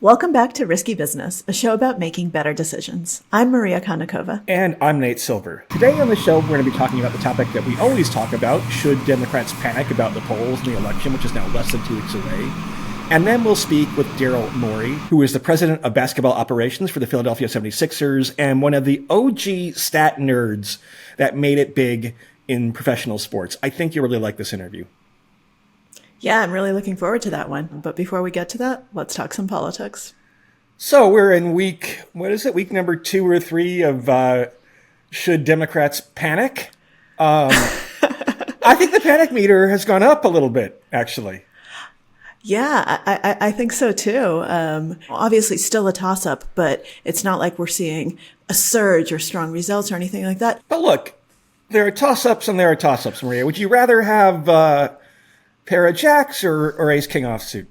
Welcome back to Risky Business, a show about making better decisions. I'm Maria Konnikova. And I'm Nate Silver. Today on the show, we're going to be talking about the topic that we always talk about, should Democrats panic about the polls in the election, which is now less than 2 weeks away. And then we'll speak with Daryl Morey, who is the president of basketball operations for the Philadelphia 76ers and one of the OG stat nerds that made it big in professional sports. I think you'll really like this interview. Yeah, I'm really looking forward to that one. But before we get to that, let's talk some politics. So we're in week number 2 or 3 of should Democrats panic? I think the panic meter has gone up a little bit, actually. Yeah, I think so too. Obviously still a toss-up, but it's not like we're seeing a surge or strong results or anything like that. But look, there are toss-ups and there are toss-ups, Maria. Would you rather have pair of jacks or ace king offsuit?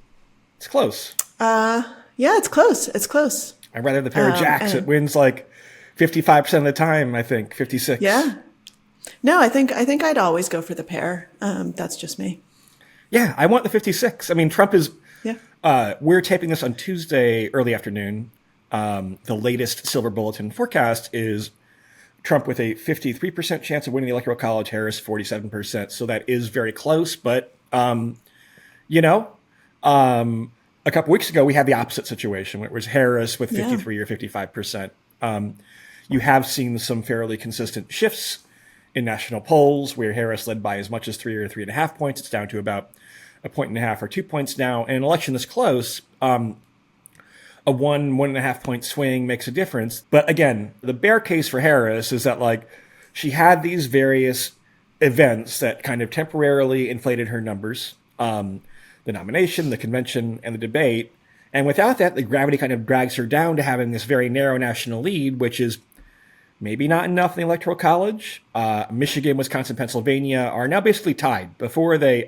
It's close. Yeah, it's close. It's close. I'd rather the pair of jacks. It wins like 55% of the time, I think, 56. Yeah. No, I think I'd always go for the pair. That's just me. Yeah, I want the 56. I mean, Trump is... Yeah. We're taping this on Tuesday, early afternoon. The latest Silver Bulletin forecast is Trump with a 53% chance of winning the Electoral College, Harris 47%. So that is very close. But, a couple weeks ago, we had the opposite situation. It was Harris with 53 or 55%. You have seen some fairly consistent shifts in national polls where Harris led by as much as 3 or 3.5 points. It's down to about 1.5 or 2 points now. In an election this close, a 1.5 point swing makes a difference. But again, the bear case for Harris is that she had these various events that kind of temporarily inflated her numbers. The nomination, the convention, and the debate. And without that, the gravity kind of drags her down to having this very narrow national lead, which is maybe not enough in the Electoral College. Michigan, Wisconsin, Pennsylvania are now basically tied. Before they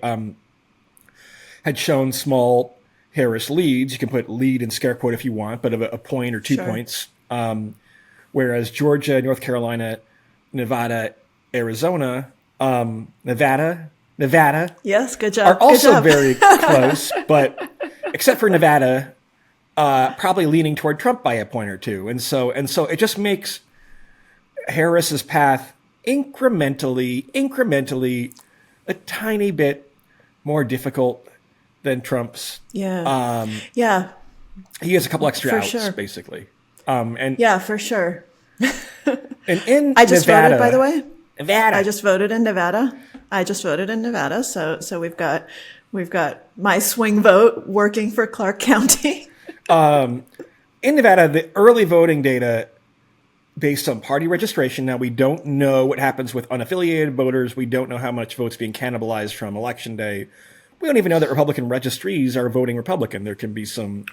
had shown small Harris leads. You can put lead in scare quote if you want, but of a point or 2 points. Whereas Georgia, North Carolina, Nevada, Arizona, Nevada. Yes, good job. Are also very close, but except for Nevada, probably leaning toward Trump by a point or two. And so it just makes Harris's path incrementally a tiny bit more difficult than Trump's. Yeah. He has a couple extra outs, sure. Basically. Yeah, for sure. And in I just Nevada, voted, by the way. Nevada. I just voted in Nevada. So we've got my swing vote working for Clark County. In Nevada, the early voting data based on party registration. Now, we don't know what happens with unaffiliated voters. We don't know how much votes being cannibalized from Election Day. We don't even know that Republican registries are voting Republican. There can be some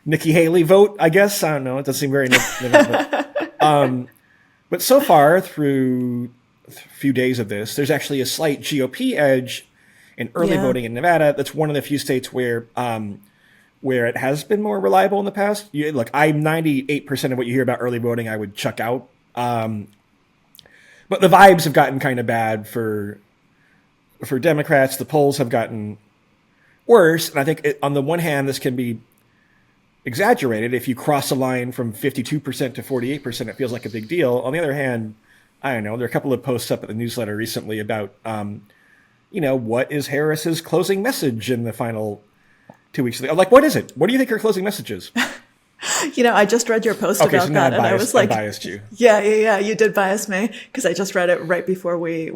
Nikki Haley vote, I guess. I don't know. It doesn't seem very... but so far, through a few days of this, there's actually a slight GOP edge in early voting in Nevada. That's one of the few states where it has been more reliable in the past. Look, I'm 98% of what you hear about early voting I would chuck out. But the vibes have gotten kind of bad for Democrats. The polls have gotten worse. And I think on the one hand, this can be exaggerated. If you cross a line from 52% to 48%, it feels like a big deal. On the other hand, I don't know. There are a couple of posts up at the newsletter recently about, what is Harris's closing message in the final 2 weeks? What is it? What do you think her closing message is? I just read your post about that, and I was like, I biased you. Yeah, you did bias me because I just read it right before we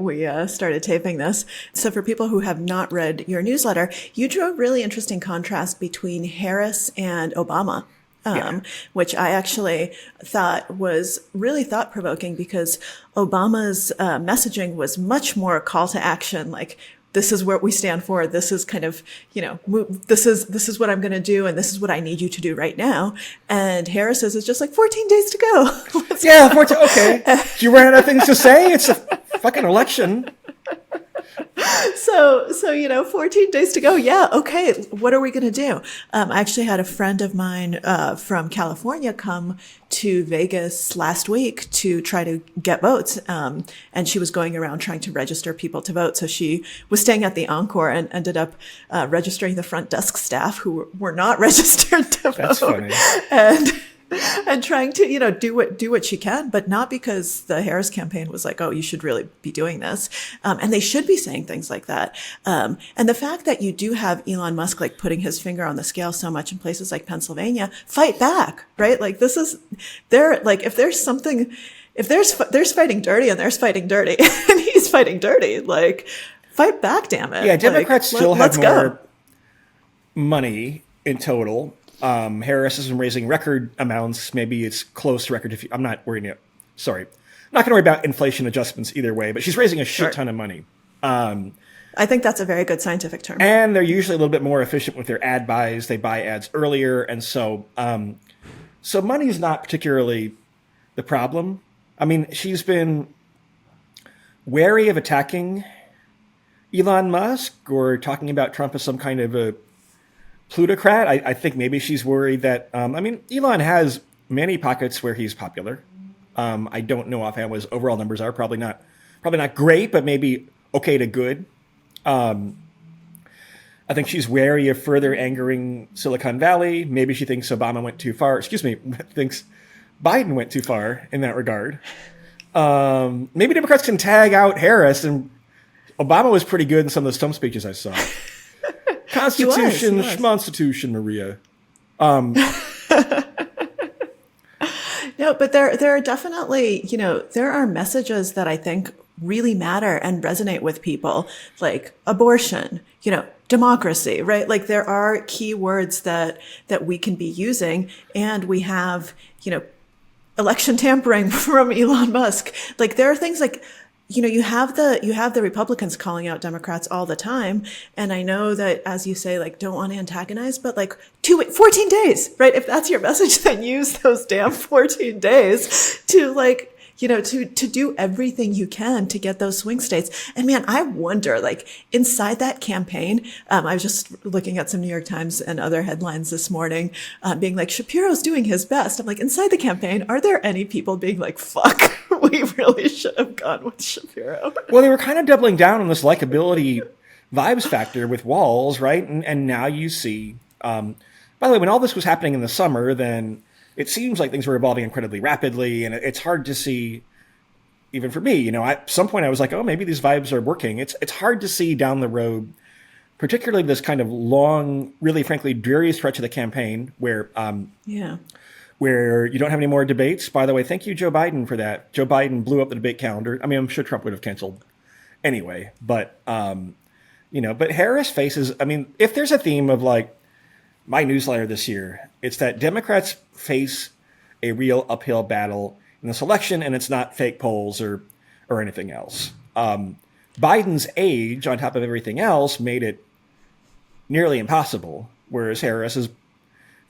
started taping this. So for people who have not read your newsletter, you drew a really interesting contrast between Harris and Obama. Which I actually thought was really thought-provoking because Obama's messaging was much more a call to action, like, this is what we stand for. This is kind of, this is what I'm going to do. And this is what I need you to do right now. And Harris's is just like 14 days to go. 14. Okay. Do you run out of things to say? It's a fucking election. So 14 days to go. Yeah. Okay. What are we going to do? I actually had a friend of mine, from California come to Vegas last week to try to get votes. And she was going around trying to register people to vote. So she was staying at the Encore and ended up, registering the front desk staff who were not registered to vote. That's funny. And trying to, do what she can, but not because the Harris campaign was like, oh, you should really be doing this. And they should be saying things like that. And the fact that you do have Elon Musk, like putting his finger on the scale so much in places like Pennsylvania, fight back, right? Like if there's something, if there's fighting dirty and there's fighting dirty and he's fighting dirty, like fight back, damn it. Yeah. Democrats still have more go. money in total. Harris has been raising record amounts. Maybe it's close to record. I'm not worrying about, sorry. I'm not going to worry about inflation adjustments either way, but she's raising a shit ton of money. I think that's a very good scientific term. And they're usually a little bit more efficient with their ad buys. They buy ads earlier. And so money is not particularly the problem. I mean, she's been wary of attacking Elon Musk or talking about Trump as some kind of a plutocrat. I think maybe she's worried that, Elon has many pockets where he's popular. I don't know offhand what his overall numbers are. Probably not great, but maybe okay to good. I think she's wary of further angering Silicon Valley. Maybe she thinks Obama went too far. Thinks Biden went too far in that regard. Maybe Democrats can tag out Harris, and Obama was pretty good in some of the stump speeches I saw. Constitution, schmonstitution, Maria. No, but there are definitely, there are messages that I think really matter and resonate with people, like abortion, democracy, right? Like there are key words that we can be using, and we have, election tampering from Elon Musk. Like there are things like, you have the Republicans calling out Democrats all the time. And I know that, as you say, like, don't want to antagonize, but like 14 days, right? If that's your message, then use those damn 14 days to like, to do everything you can to get those swing states. And man, I wonder, like inside that campaign, I was just looking at some New York Times and other headlines this morning, being like, Shapiro's doing his best. I'm like, inside the campaign, are there any people being like, fuck, we really should have gone with Shapiro? Well, they were kind of doubling down on this likability vibes factor with Walz, right? And now you see, by the way, when all this was happening in the summer, then it seems like things were evolving incredibly rapidly, and it's hard to see, even for me, at some point I was like, oh, maybe these vibes are working. It's hard to see down the road, particularly this kind of long, really frankly, dreary stretch of the campaign where you don't have any more debates. By the way, thank you, Joe Biden, for that. Joe Biden blew up the debate calendar. I mean, I'm sure Trump would have canceled anyway, but Harris faces, if there's a theme of like my newsletter this year, it's that Democrats face a real uphill battle in this election, and it's not fake polls or anything else. Biden's age, on top of everything else, made it nearly impossible, whereas Harris is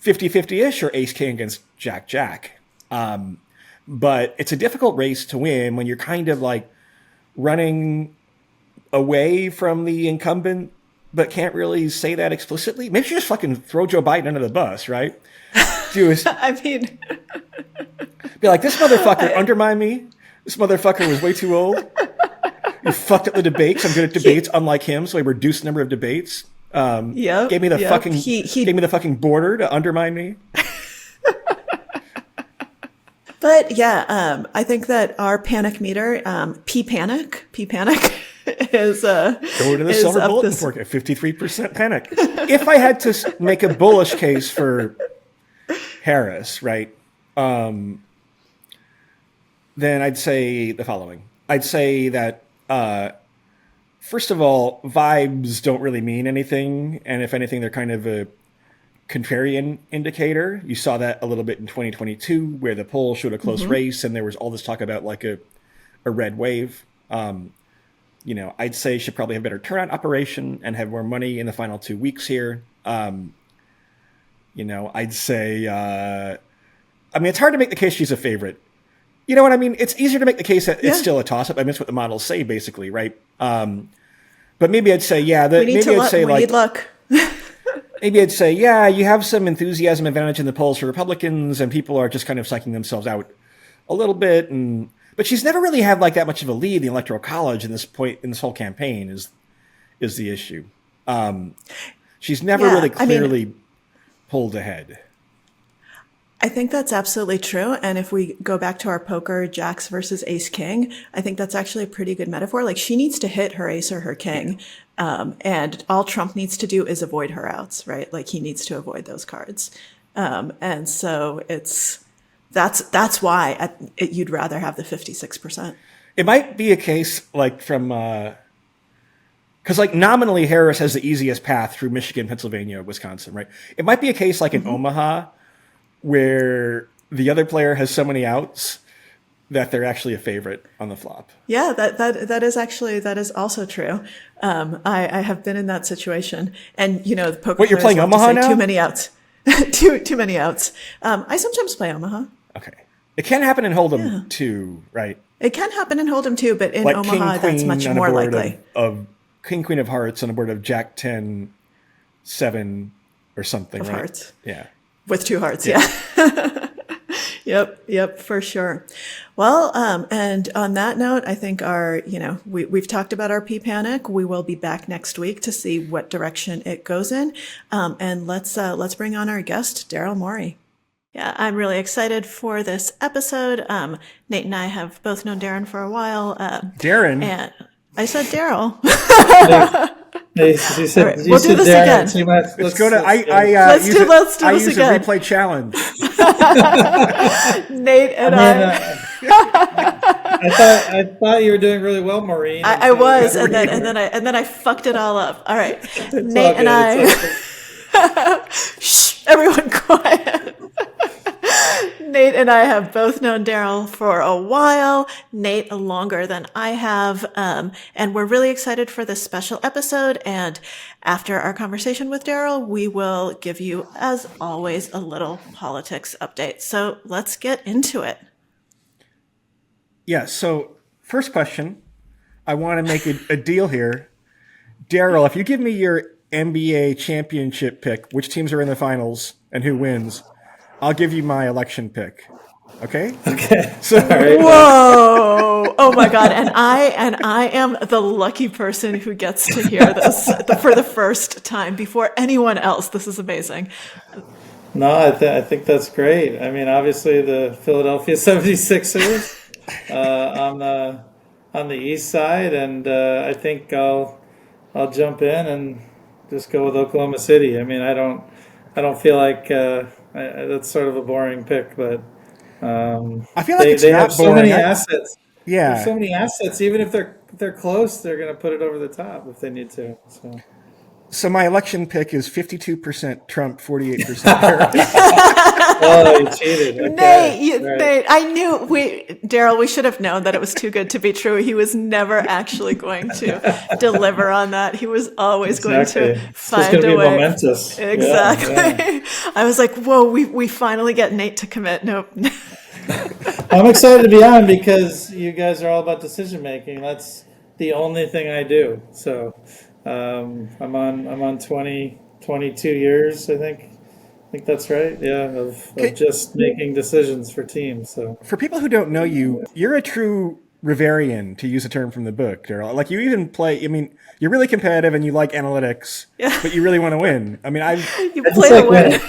50-50-ish or ace-king against Jack. But it's a difficult race to win when you're kind of like running away from the incumbent, but can't really say that explicitly. Maybe you just fucking throw Joe Biden under the bus, right? Be like, this motherfucker undermined me. This motherfucker was way too old. He fucked up the debates. I'm good at debates, unlike him, so he reduced the number of debates. Gave me the fucking border to undermine me. But yeah, I think that our panic meter, P panic is go to the Silver Bulletin Report at 53% panic. If I had to make a bullish case for Harris, right, then I'd say the following. I'd say that first of all, vibes don't really mean anything, and if anything, they're kind of a contrarian indicator. You saw that a little bit in 2022, where the poll showed a close race, and there was all this talk about like a red wave. I'd say should probably have better turnout operation and have more money in the final 2 weeks here. I'd say, it's hard to make the case she's a favorite. You know what I mean? It's easier to make the case that it's still a toss-up. It's what the models say, basically, right? But maybe I'd say, yeah, we need luck. Maybe I'd say, yeah, you have some enthusiasm advantage in the polls for Republicans, and people are just kind of psyching themselves out a little bit. But she's never really had like that much of a lead in the Electoral College in this whole campaign is the issue. She's never really clearly pulled ahead. I think that's absolutely true. And if we go back to our poker, jacks versus ace king, I think that's actually a pretty good metaphor. Like she needs to hit her ace or her king. And all Trump needs to do is avoid her outs, right? Like he needs to avoid those cards. And so that's why you'd rather have the 56%. It might be a case like from, because like nominally Harris has the easiest path through Michigan, Pennsylvania, Wisconsin, right? It might be a case like in Omaha where the other player has so many outs that they're actually a favorite on the flop. Yeah, that is also true. I have been in that situation, and the poker. What, you're playing Omaha now? Too many outs. too many outs. I sometimes play Omaha. Okay, it can happen in Hold'em too, right? It can happen in Hold'em too, but in like Omaha, King, that's much more likely. Of King Queen of Hearts on a board of Jack 10, 7, or something, of right? Hearts. Yeah. With 2 hearts, yeah. Yep, for sure. Well, and on that note, I think we've talked about our P panic. We will be back next week to see what direction it goes in. And let's bring on our guest, Daryl Morey. Yeah, I'm really excited for this episode. Nate and I have both known Darren for a while. Darren? And I said Daryl. You said, right, we'll do this again. Let's go to let's do this again. I use a replay challenge. Nate and I thought you were doing really well, Maureen. I was, and then I fucked it all up. All right, Nate and I. Shh, everyone, quiet. Nate and I have both known Daryl for a while, Nate longer than I have, and we're really excited for this special episode. And after our conversation with Daryl, we will give you, as always, a little politics update. So let's get into it. Yeah, so first question, I want to make a deal here. Daryl, if you give me your NBA championship pick, which teams are in the finals and who wins, I'll give you my election pick. Okay? Okay. So, right. Whoa! Oh my God! And I am the lucky person who gets to hear this for the first time before anyone else. This is amazing. No, I think that's great. I mean, obviously the Philadelphia 76ers on the east side, and I think I'll jump in and just go with Oklahoma City. I mean, I don't feel like that's sort of a boring pick, but I feel like they not have so boring. many assets. Yeah, There's so many assets. Even if they're close, they're going to put it over the top if they need to. So my election pick is 52% Trump, 48% Harris. Oh, you cheated. Okay. Nate, I knew Daryl, we should have known that it was too good to be true. He was never actually going to deliver on that. He was always going to find a way. Momentous. Exactly. Yeah. I was like, whoa, we finally get Nate to commit. Nope. I'm excited to be on because you guys are all about decision making. That's the only thing I do. So I'm on 22 years, I think. I think that's right. Yeah, of just making decisions for teams. So for people who don't know you, you're a true Riverian, to use a term from the book, Daryl. Like you even play. I mean, you're really competitive and you like analytics, but you really want to win. I mean, you play to win.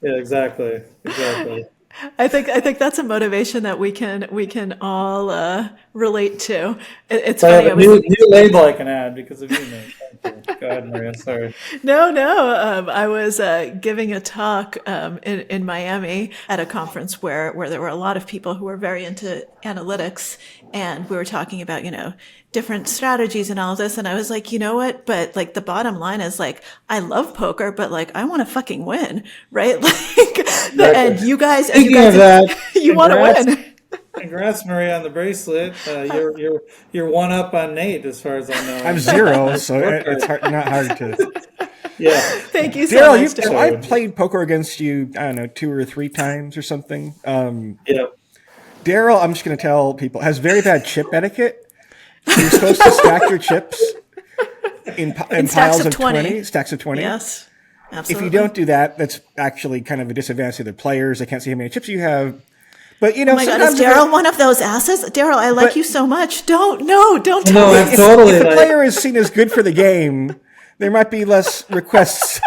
Yeah, exactly. I think that's a motivation that we can all relate to. It's funny. New label I can add because of you, Nate. Go ahead, Maria. Sorry. No. I was giving a talk in Miami at a conference where there were a lot of people who were very into analytics, and we were talking about different strategies and all of this. And I was like, you know what? But like the bottom line is like, I love poker, but like I want to fucking win, right? Like, and you guys, you want to win. Congrats, Maria, on the bracelet. You're one up on Nate, as far as I know. I'm 0, so it's not hard to. Yeah. Thank you so much, Daryl. I've played poker against you, I don't know, 2 or 3 times or something. Yeah. Daryl, I'm just going to tell people, has very bad chip etiquette. You're supposed to stack your chips in stacks piles of of 20. 20, stacks of 20. Yes, If absolutely. you don't do that, that's actually kind of a disadvantage to the players. They can't see how many chips you have. But, you know, Oh my God, is Daryl one of those asses? Daryl, I like But- you so much. Don't tell No, me. I'm totally if the like, player is seen as good for the game, there might be less requests.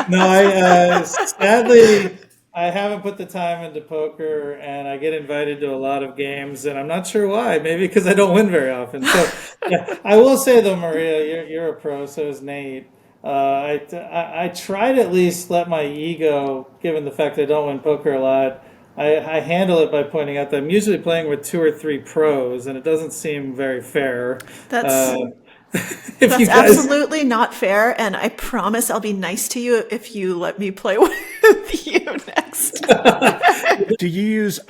no, I sadly I haven't put the time into poker, and I get invited to a lot of games, and I'm not sure why. Maybe because I don't win very often. So, yeah, I will say though, Maria, you're a pro, so is Nate. I try to at least let my ego, given the fact I don't win poker a lot, I handle it by pointing out that I'm usually playing with 2 or 3 pros, and it doesn't seem very fair. That's If that's you guys, absolutely not fair, and I promise I'll be nice to you if you let me play with you next. Do you use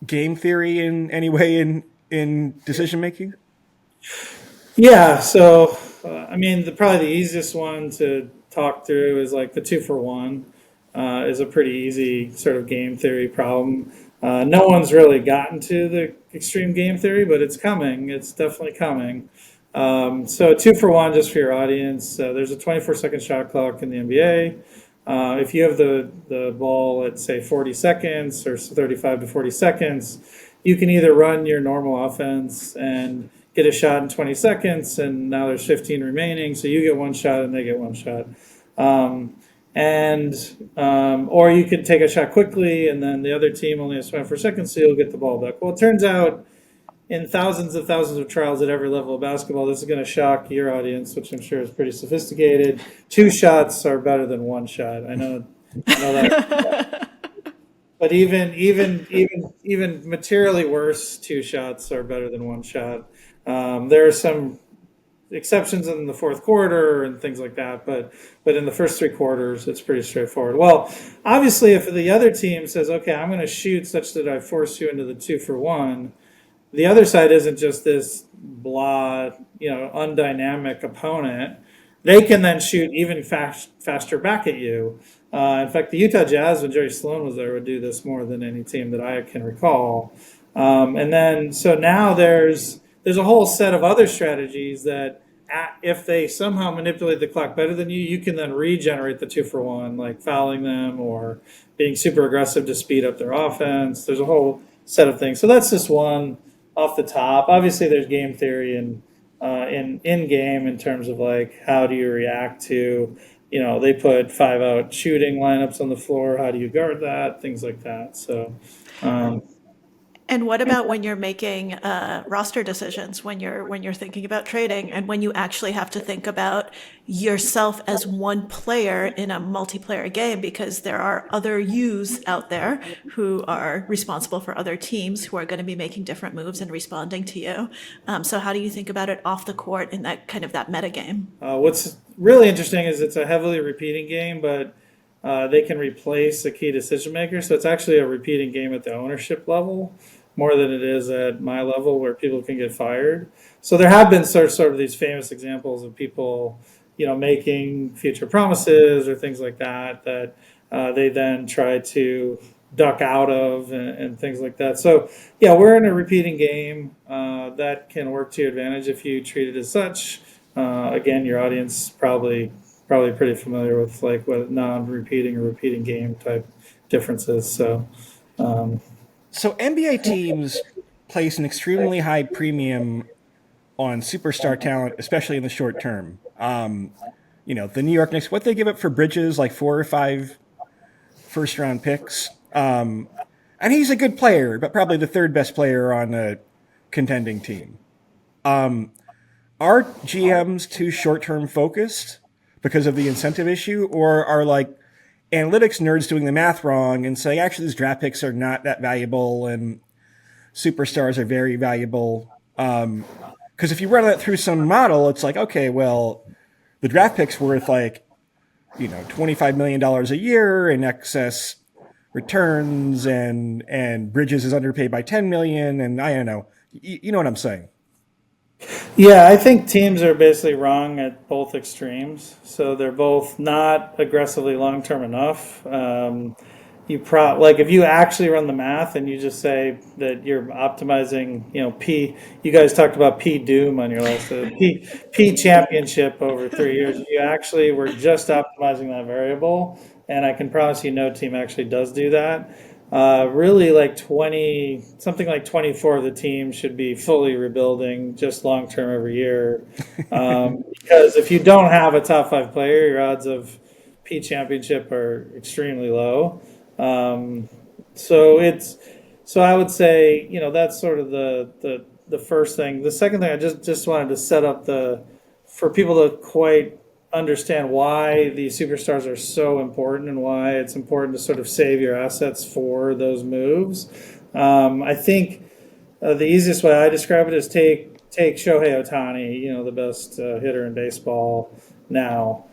game theory in any way in decision making? yeah, so I mean, probably the easiest one to talk through is like the 2-for-1 is a pretty easy sort of game theory problem. No one's really gotten to the extreme game theory, but it's coming. It's definitely coming. So 2-for-1, just for your audience, there's a 24-second shot clock in the NBA. If you have the ball at say 40 seconds or 35 to 40 seconds, you can either run your normal offense and get a shot in 20 seconds, and now there's 15 remaining, so you get one shot and they get one shot. Or you could take a shot quickly, and then the other team only has 24 seconds, so you'll get the ball back. Well, it turns out in thousands of trials at every level of basketball, this is going to shock your audience, which I'm sure is pretty sophisticated. 2 shots are better than 1 shot. I know that. But even materially worse 2 shots are better than 1 shot. There are some exceptions in the fourth quarter and things like that, but in the first 3 quarters, it's pretty straightforward. Well, obviously, if the other team says, "Okay, I'm going to shoot such that I force you into the 2-for-1," the other side isn't just this blah, undynamic opponent. They can then shoot even faster back at you. In fact, the Utah Jazz, when Jerry Sloan was there, would do this more than any team that I can recall. So now there's a whole set of other strategies that if they somehow manipulate the clock better than you, you can then regenerate the 2-for-1, like fouling them or being super aggressive to speed up their offense. There's a whole set of things. So that's just one off the top. Obviously, there's game theory and in game in terms of like how do you react to, they put 5-out shooting lineups on the floor. How do you guard that? Things like that. So. And what about when you're making roster decisions, when you're thinking about trading, and when you actually have to think about yourself as one player in a multiplayer game, because there are other yous out there who are responsible for other teams who are going to be making different moves and responding to you. So how do you think about it off the court in that kind of that meta game? What's really interesting is it's a heavily repeating game, but they can replace a key decision maker. So it's actually a repeating game at the ownership level more than it is at my level where people can get fired. So there have been sort of these famous examples of people, making future promises or things like that they then try to duck out of and things like that. So yeah, we're in a repeating game that can work to your advantage if you treat it as such. Again, your audience probably pretty familiar with like what non-repeating or repeating game type differences. So NBA teams place an extremely high premium on superstar talent, especially in the short term. The New York Knicks, what they give up for Bridges, like 4 or 5 first-round picks. And he's a good player, but probably the 3rd best player on a contending team. Are GMs too short-term focused because of the incentive issue, or are like analytics nerds doing the math wrong and saying, actually, these draft picks are not that valuable and superstars are very valuable? Because if you run that through some model, it's like, okay, well, the draft pick's worth like, $25 million a year in excess returns, and Bridges is underpaid by $10 million, and I don't know. You know what I'm saying? Yeah, I think teams are basically wrong at both extremes. So they're both not aggressively long-term enough. like if you actually run the math and you just say that you're optimizing, P. You guys talked about P Doom on your list, P championship over 3 years. You actually were just optimizing that variable, and I can promise you, no team actually does do that. Really, like something like 24 of the team should be fully rebuilding just long term every year, because if you don't have a top 5 player, your odds of P championship are extremely low. So I would say, that's sort of the first thing. The second thing, I just wanted to set up for people to quite understand why these superstars are so important and why it's important to sort of save your assets for those moves. I think the easiest way I describe it is take Shohei Ohtani, the best hitter in baseball now.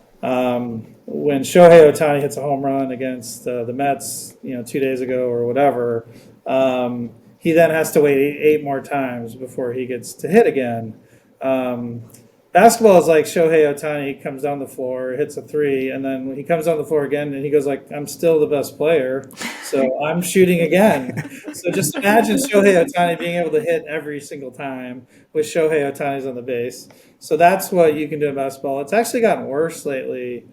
When Shohei Ohtani hits a home run against the Mets, 2 days ago or whatever, he then has to wait eight more times before he gets to hit again. Basketball is like Shohei Ohtani comes down the floor, hits a 3, and then when he comes on the floor again, and he goes like, I'm still the best player, so I'm shooting again. So just imagine Shohei Ohtani being able to hit every single time with Shohei Ohtani's on the base. So that's what you can do in basketball. It's actually gotten worse lately,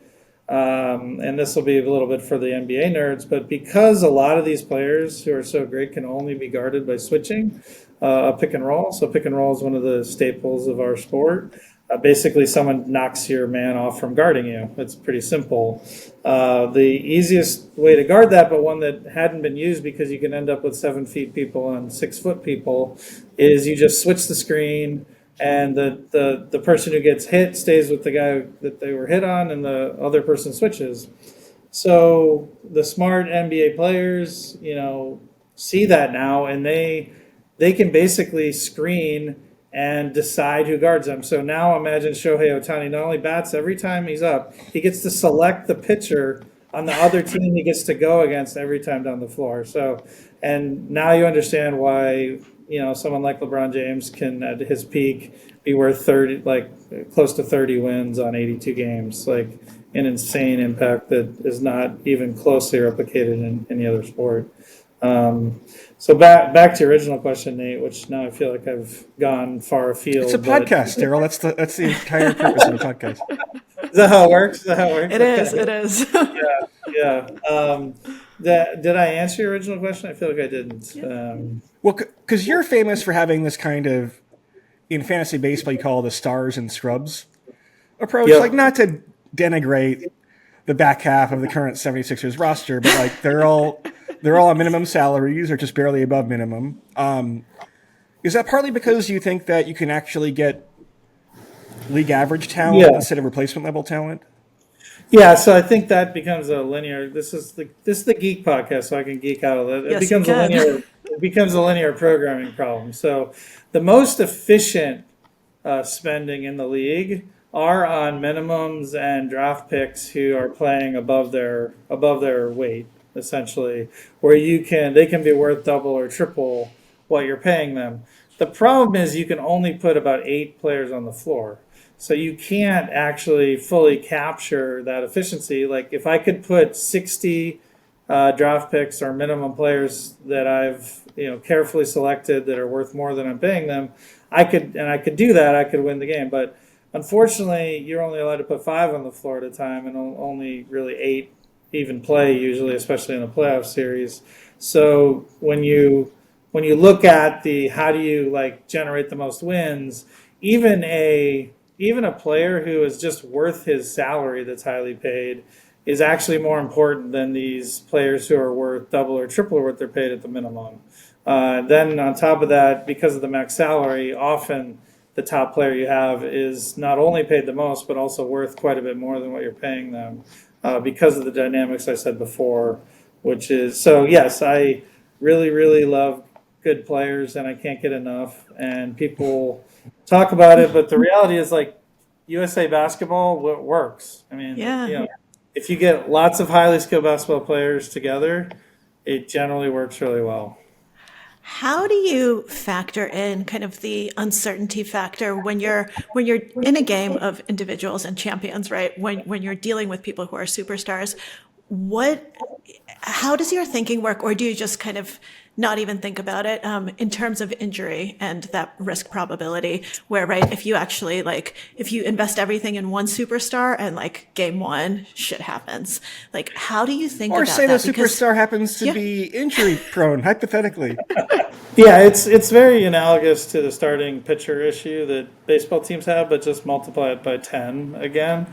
and this will be a little bit for the NBA nerds, but because a lot of these players who are so great can only be guarded by switching a pick and roll. So pick and roll is one of the staples of our sport. Basically, someone knocks your man off from guarding you. It's pretty simple. The easiest way to guard that, but one that hadn't been used because you can end up with 7 feet people and 6 foot people, is you just switch the screen, and the person who gets hit stays with the guy that they were hit on, and the other person switches. So the smart NBA players, see that now, and they can basically screen and decide who guards them. So now imagine Shohei Ohtani not only bats every time he's up, he gets to select the pitcher on the other team he gets to go against every time down the floor. So, and now you understand why, someone like LeBron James can, at his peak, be worth 30, like close to 30 wins on 82 games, like an insane impact that is not even closely replicated in any other sport. So back to your original question, Nate, which now I feel like I've gone far afield. It's a podcast, Daryl. That's the entire purpose of the podcast. Is that how it works? It is. Yeah. Did I answer your original question? I feel like I didn't. Yeah. Well, because you're famous for having this kind of, in fantasy baseball, you call the stars and scrubs approach. Yep. Like, not to denigrate the back half of the current 76ers roster, but like they're all on minimum salaries or just barely above minimum. Is that partly because you think that you can actually get league average talent instead of replacement level talent? Yeah, so I think that becomes a linear. This is the geek podcast, so I can geek out a little. Yes, It becomes a linear programming problem. So the most efficient spending in the league are on minimums and draft picks who are playing above their weight, essentially, where they can be worth double or triple what you're paying them. The problem is you can only put about 8 players on the floor. So you can't actually fully capture that efficiency. Like if I could put 60 draft picks or minimum players that I've carefully selected that are worth more than I'm paying them, I could do that. I could win the game. But unfortunately, you're only allowed to put 5 on the floor at a time, and only really 8 even play usually, especially in a playoff series. So when you look at how do you generate the most wins, even a player who is just worth his salary that's highly paid is actually more important than these players who are worth double or triple what they're paid at the minimum. Then on top of that, because of the max salary, often the top player you have is not only paid the most, but also worth quite a bit more than what you're paying them because of the dynamics I said before, which is, so yes, I really, really love good players and I can't get enough. And people talk about it, but the reality is USA basketball works. I mean, if you get lots of highly skilled basketball players together, it generally works really well. How do you factor in kind of the uncertainty factor when you're in a game of individuals and champions, right? When you're dealing with people who are superstars, how does your thinking work, or do you just kind of not even think about it in terms of injury and that risk probability, where, right, if you actually, like, if you invest everything in one superstar and, like, game one, shit happens. Like, how do you think Or about say the that? Because superstar happens to be injury prone, hypothetically. Yeah, it's very analogous to the starting pitcher issue that baseball teams have, but just multiply it by 10 again.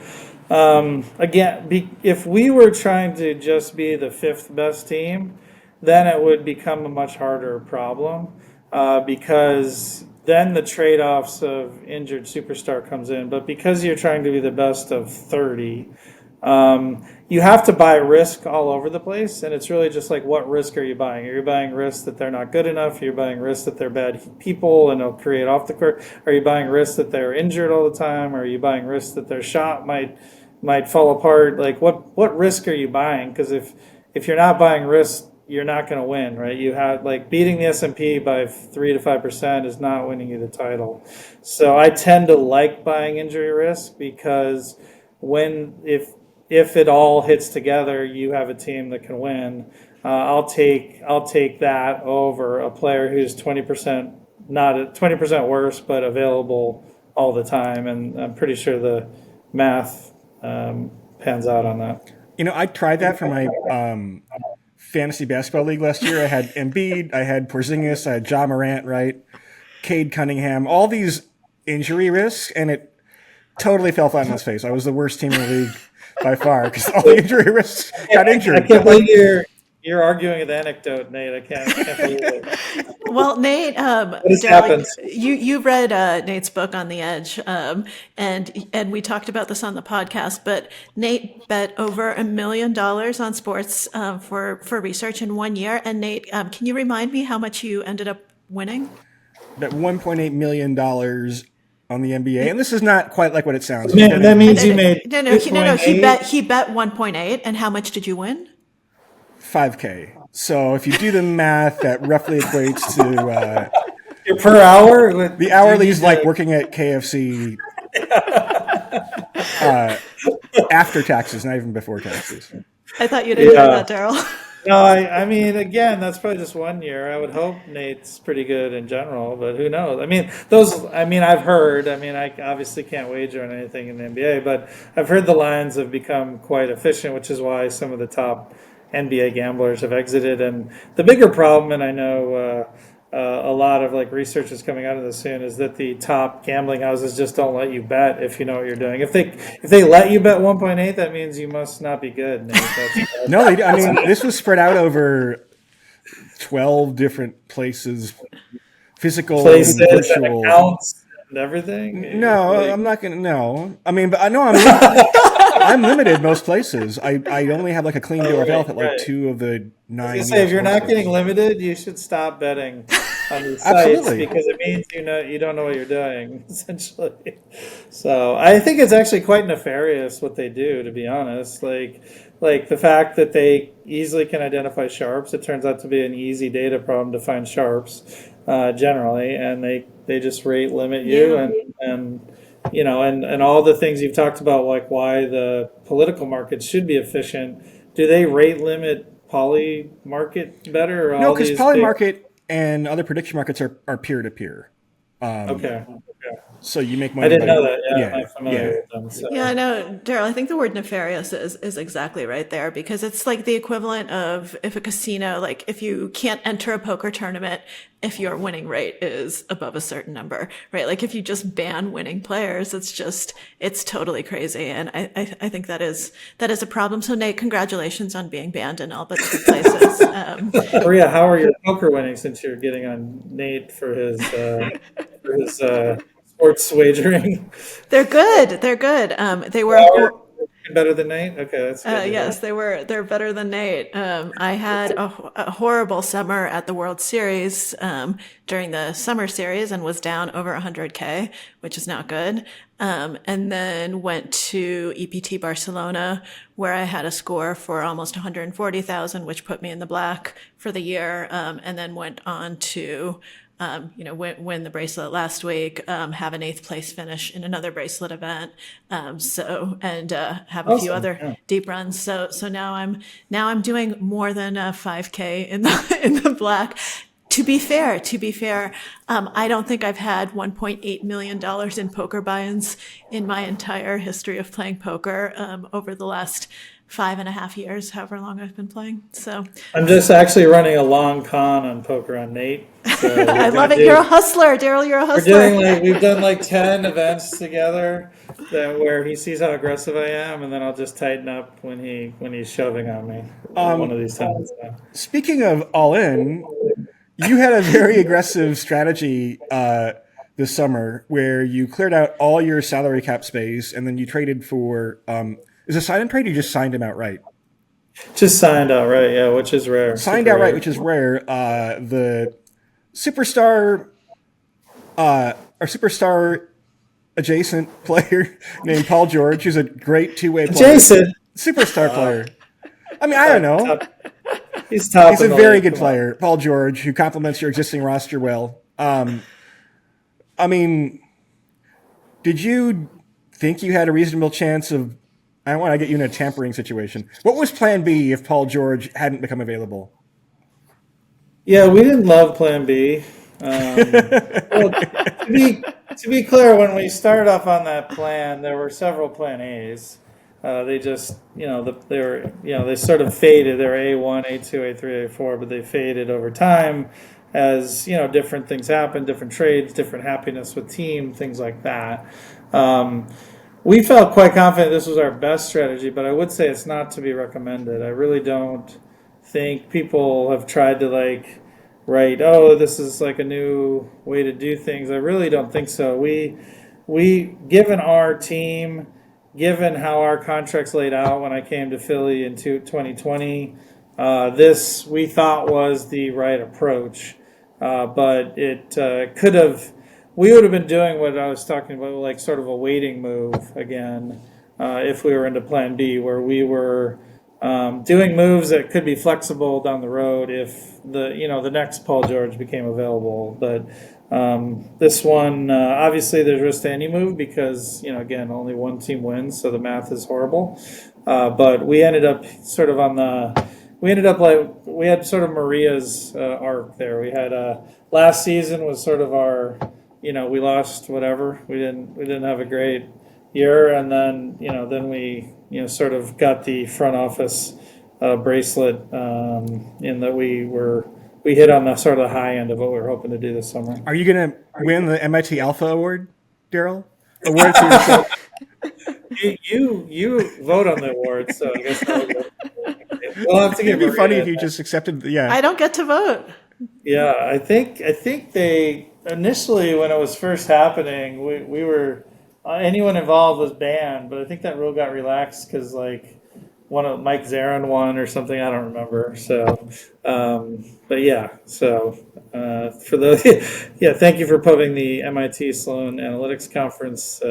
If we were trying to just be the fifth best team, then it would become a much harder problem because then the trade-offs of injured superstar comes in. But because you're trying to be the best of 30, you have to buy risk all over the place, and it's really just like, what risk are you buying? Are you buying risk that they're not good enough? Are you buying risk that they're bad people and they'll create off the court? Are you buying risk that they're injured all the time? Are you buying risk that their shot might fall apart? Like, what risk are you buying? Because if you're not buying risk, you're not going to win, right? You have, like, beating the S&P by 3 to 5% is not winning you the title. So I tend to like buying injury risk because if it all hits together, you have a team that can win. I'll take that over a player who's 20% not 20% worse, but available all the time. And I'm pretty sure the math pans out on that. You know, I tried that for my fantasy basketball league last year. I had Embiid, I had Porzingis, I had Ja Morant, right? Cade Cunningham, all these injury risks, and it totally fell flat on its face. I was the worst team in the league by far because all the injury risks got injured. I can't believe you're arguing an anecdote, Nate. I can't believe it. Well, Nate, happened? you read Nate's book On the Edge, and we talked about this on the podcast. But Nate bet over $1 million on sports for research in 1 year. And Nate, can you remind me how much you ended up winning? That $1.8 million on the NBA, and this is not quite like what it sounds. That means you made no. He bet 1.8, and how much did you win? $5K. So if you do the math, that roughly equates to per hour. The hourly is like working at KFC after taxes, not even before taxes. I thought you'd enjoy that, Daryl. No, I mean, again, that's probably just 1 year. I would hope Nate's pretty good in general, but who knows? I've heard. I obviously can't wager on anything in the NBA, but I've heard the lines have become quite efficient, which is why some of the top NBA gamblers have exited. And the bigger problem, and I know a lot of like research is coming out of this soon, is that the top gambling houses just don't let you bet if you know what you're doing. If they let you bet 1.8, that means you must not be good. No, I mean, this was spread out over 12 different places, physical, places, and virtual, and accounts, and everything. No, I'm not gonna. No, I mean, but I know I'm limited most places. I only have like a clean bill of health at like 2 of the 9. I was gonna say, if you're not getting limited, you should stop betting on these sites because it means you don't know what you're doing, essentially. So I think it's actually quite nefarious what they do, to be honest. Like the fact that they easily can identify sharps. It turns out to be an easy data problem to find sharps generally, and they just rate limit you and all the things you've talked about, like why the political markets should be efficient. Do they rate limit poly market better? Or no, because poly market and other prediction markets are peer to peer. Okay. So you make money. I didn't know that. Yeah, I'm familiar with them. So. Yeah, no, Daryl, I think the word nefarious is exactly right there, because it's like the equivalent of if a casino, like if you can't enter a poker tournament if your winning rate is above a certain number, right? Like if you just ban winning players, it's totally crazy. And I think that is a problem. So Nate, congratulations on being banned in all but 2 places. Maria, how are your poker winnings since you're getting on Nate for his sports wagering? They're good. They were better than Nate. Okay, that's good. Yes, they're better than Nate. I had a horrible summer at the World Series during the summer series and was down over 100K, which is not good. And then went to EPT Barcelona, where I had a score for almost 140,000, which put me in the black for the year. And then went on to win the bracelet last week, have an 8th place finish in another bracelet event. Have a few other deep runs. So now I'm doing more than a 5K in the black. To be fair, I don't think I've had $1.8 million in poker buy-ins in my entire history of playing poker over the last 5.5 years, however long I've been playing. So I'm just actually running a long con on Poker on Nate. So I love it. You're a hustler, Daryl. You're a hustler. We've done like 10 events together where he sees how aggressive I am, and then I'll just tighten up when he's shoving on me one of these times. Speaking of all in, you had a very aggressive strategy this summer where you cleared out all your salary cap space and then you traded for is it sign and trade or you just signed him outright? Just signed outright, yeah, which is rare. Signed outright, which is rare. The superstar adjacent player named Paul George, who's a great two-way player. Adjacent? Superstar player. I mean, I don't know. He's top. He's a very good player, Paul George, who complements your existing roster well. I mean, did you think you had a reasonable chance of? I don't want to get you in a tampering situation. What was Plan B if Paul George hadn't become available? Yeah, we didn't love Plan B. Well, to be clear, when we started off on that plan, there were several Plan A's. They just, they sort of faded. They were A1, A2, A3, A4, but they faded over time as, different things happened, different trades, different happiness with team, things like that. We felt quite confident this was our best strategy, but I would say it's not to be recommended. I really don't think people have tried to write, oh, this is like a new way to do things. I really don't think so. We given our team, given how our contracts laid out when I came to Philly in 2020, this we thought was the right approach. But it could have, we would have been doing what I was talking about, like sort of a waiting move again, if we were into Plan B, where we were doing moves that could be flexible down the road if the next Paul George became available. But this one, obviously there's risk to any move because, again, only one team wins, so the math is horrible. But we ended up sort of we had sort of Maria's arc there. We had last season was sort of our, we lost whatever. We didn't have a great year, and then we sort of got the front office bracelet in that we hit on the sort of the high end of what we were hoping to do this summer. Are you going to win the MIT Alpha Award, Daryl? Award for yourself? You vote on the award, so I guess we'll have to get. It'd be funny if you just accepted. Yeah, I don't get to vote. Yeah, I think they initially, when it was first happening, we were anyone involved was banned, but I think that rule got relaxed because one of Mike Zarin won or something. I don't remember. So, but yeah. So for the thank you for putting the MIT Sloan Analytics Conference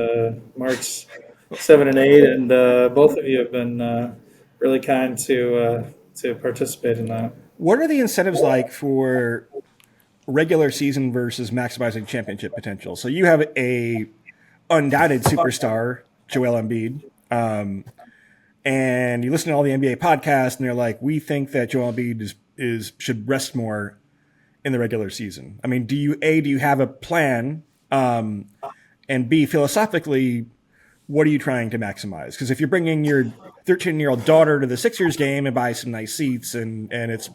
March 7 and 8, and both of you have been really kind to participate in that. What are the incentives like for regular season versus maximizing championship potential? So you have a undoubted superstar, Joel Embiid, and you listen to all the NBA podcasts, and they're like, we think that Joel Embiid should rest more in the regular season. I mean, do you have a plan? And B, philosophically, what are you trying to maximize? Because if you're bringing your 13-year-old daughter to the Sixers game and buy some nice seats, and it's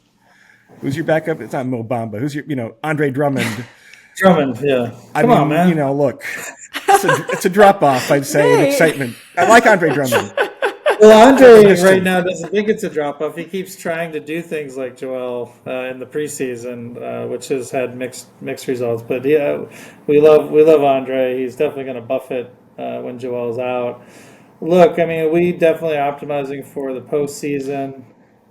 who's your backup? It's not Mo Bamba. Who's your Andre Drummond? Drummond, yeah. Come on, man. Look, it's a drop off, I'd say, in excitement. I like Andre Drummond. Well, Andre right now doesn't think it's a drop off. He keeps trying to do things like Joel in the preseason, which has had mixed results. But yeah, we love Andre. He's definitely going to buff it when Joel's out. Look, I mean, we definitely optimizing for the postseason.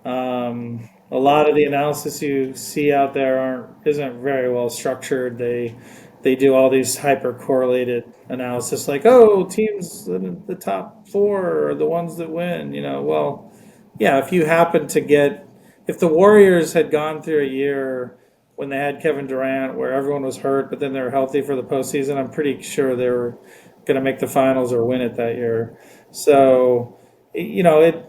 A lot of the analysis you see out there isn't very well structured. They do all these hyper correlated analysis, like, oh, teams in the top 4 are the ones that win. Well, yeah, if you happen to if the Warriors had gone through a year when they had Kevin Durant, where everyone was hurt, but then they were healthy for the postseason. I'm pretty sure they were going to make the finals or win it that year. So, it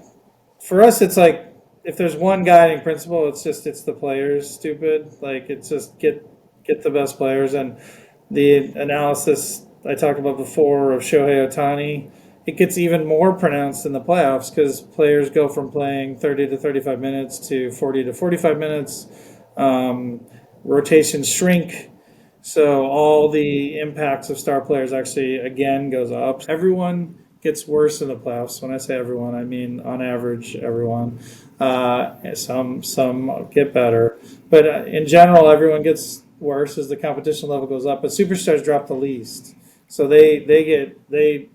for us, it's like if there's one guiding principle, it's the players. Stupid, like it's just get the best players. And the analysis I talked about before of Shohei Ohtani, it gets even more pronounced in the playoffs because players go from playing 30 to 35 minutes to 40 to 45 minutes. Rotations shrink. So all the impacts of star players actually, again, goes up. Everyone gets worse in the playoffs. When I say everyone, I mean on average, everyone. Some get better. But in general, everyone gets worse as the competition level goes up. But superstars drop the least. So they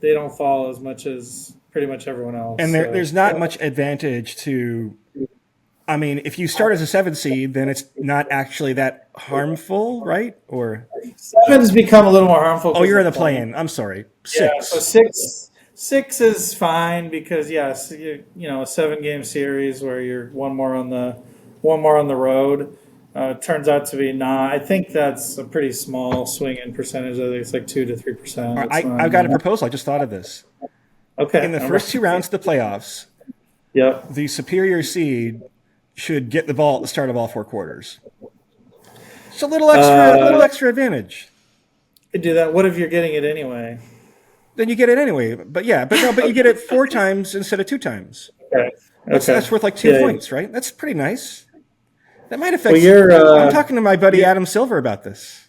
don't fall as much as pretty much everyone else. And there's not much advantage to, I mean, if you start as a 7 seed, then it's not actually that harmful, right? Or 7's become a little more harmful. Oh, you're in the play-in. I'm sorry. 6. Yeah, so six is fine because yes, a 7-game series where you're one more on the road. Turns out to be not. I think that's a pretty small swing in percentage. I think it's like 2 to 3%. I've got a proposal. I just thought of this. Okay. In the first 2 rounds of the playoffs, yep, the superior seed should get the ball at the start of all 4 quarters. It's a little extra advantage. Could do that. What if you're getting it anyway? Then you get it anyway. But you get it 4 times instead of 2 times. Okay. That's worth like 2 points, right? That's pretty nice. That might affect. Well, I'm talking to my buddy Adam Silver about this.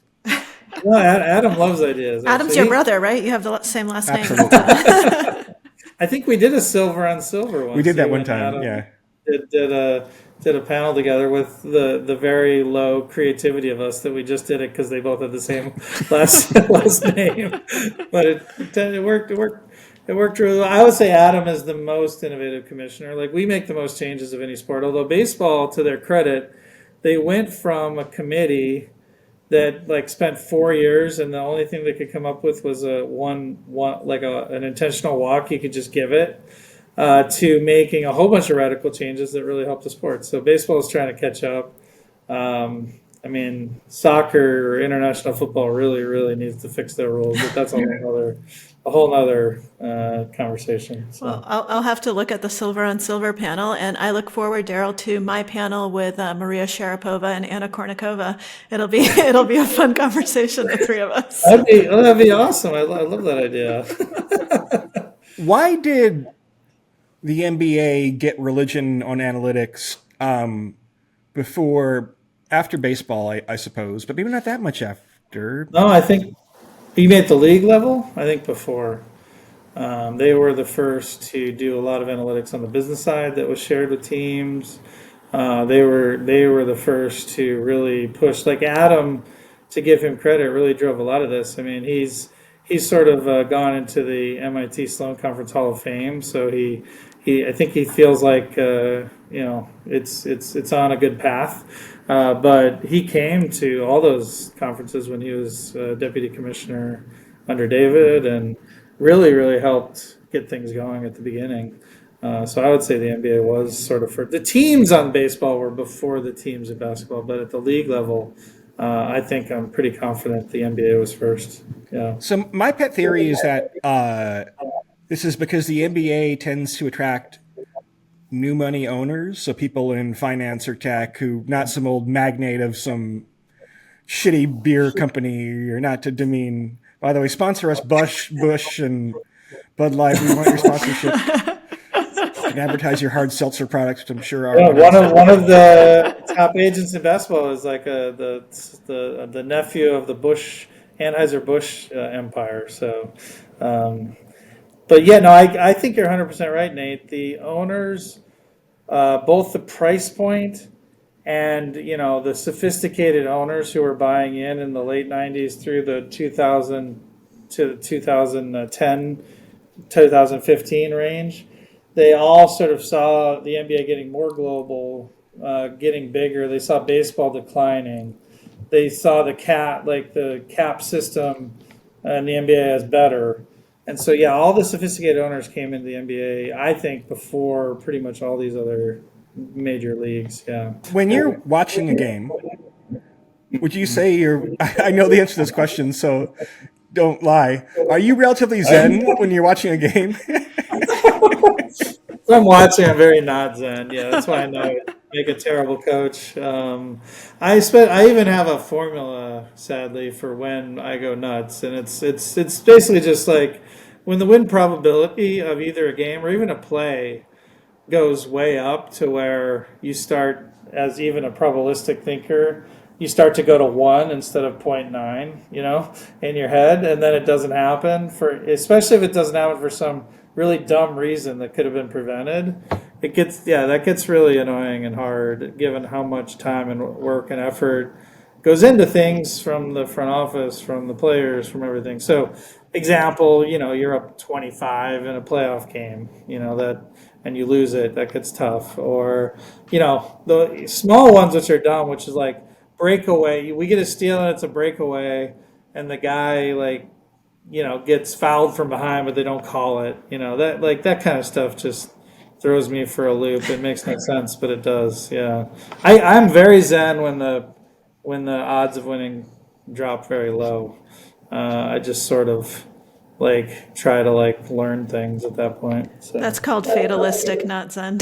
Well, Adam loves ideas. Adam's your brother, right? You have the same last name. I think we did a silver on silver once. We did that one time. Adam Yeah. Did a panel together with the very low creativity of us that we just did it because they both had the same last name. But it worked. It worked really well. I would say Adam is the most innovative commissioner. Like we make the most changes of any sport. Although baseball, to their credit, they went from a committee that spent 4 years and the only thing they could come up with was an intentional walk you could just give it, to making a whole bunch of radical changes that really helped the sport. So baseball is trying to catch up. Soccer or international football really, really needs to fix their rules, but that's a whole nother conversation. So. Well, I'll have to look at the Silver on Silver panel, and I look forward, Daryl, to my panel with Maria Sharapova and Anna Kournikova. It'll be a fun conversation, the 3 of us. That'd be awesome. I love that idea. Why did the NBA get religion on analytics after baseball, I suppose, but maybe not that much after? No, I think you mean at the league level? I think before. They were the first to do a lot of analytics on the business side that was shared with teams. They were the first to really push, like Adam, to give him credit, really drove a lot of this. I mean, he's sort of gone into the MIT Sloan Conference Hall of Fame, so I think he feels like it's on a good path. But he came to all those conferences when he was deputy commissioner under David and really, really helped get things going at the beginning. So I would say the NBA was sort of first. The teams on baseball were before the teams of basketball, but at the league level, I think I'm pretty confident the NBA was first. Yeah. So my pet theory is that this is because the NBA tends to attract new money owners, so people in finance or tech who not some old magnate of some shitty beer company, or not to demean. By the way, sponsor us, Bush, and Bud Light. We want your sponsorship. You can advertise your hard seltzer products, which I'm sure are. Yeah, one of the top agents in basketball is like the nephew of the Anheuser-Busch empire. So, but yeah, no, I think you're 100% right, Nate. The owners, both the price point and the sophisticated owners who were buying in the late 90s through the 2000 to 2010, 2015 range, they all sort of saw the NBA getting more global, getting bigger. They saw baseball declining. They saw the cap system and the NBA as better. And so, yeah, all the sophisticated owners came into the NBA, I think, before pretty much all these other major leagues. Yeah. When you're watching a game, would you say you're? I know the answer to this question, so don't lie. Are you relatively zen when you're watching a game? If I'm watching, I'm very not zen. Yeah, that's why I know I make a terrible coach. I even have a formula, sadly, for when I go nuts, and it's basically just like when the win probability of either a game or even a play goes way up to where you start as even a probabilistic thinker, you start to go to 1 instead of 0.9, in your head, and then it doesn't happen especially if it doesn't happen for some really dumb reason that could have been prevented. That gets really annoying and hard given how much time and work and effort goes into things from the front office, from the players, from everything. So example, you're up 25 in a playoff game, and you lose it, that gets tough. Or, the small ones which are dumb, which is like breakaway. We get a steal and it's a breakaway, and the guy gets fouled from behind, but they don't call it. That kind of stuff just throws me for a loop. It makes no sense, but it does. Yeah, I'm very zen when the odds of winning drop very low. I just sort of try to learn things at that point. So. That's called fatalistic, not zen.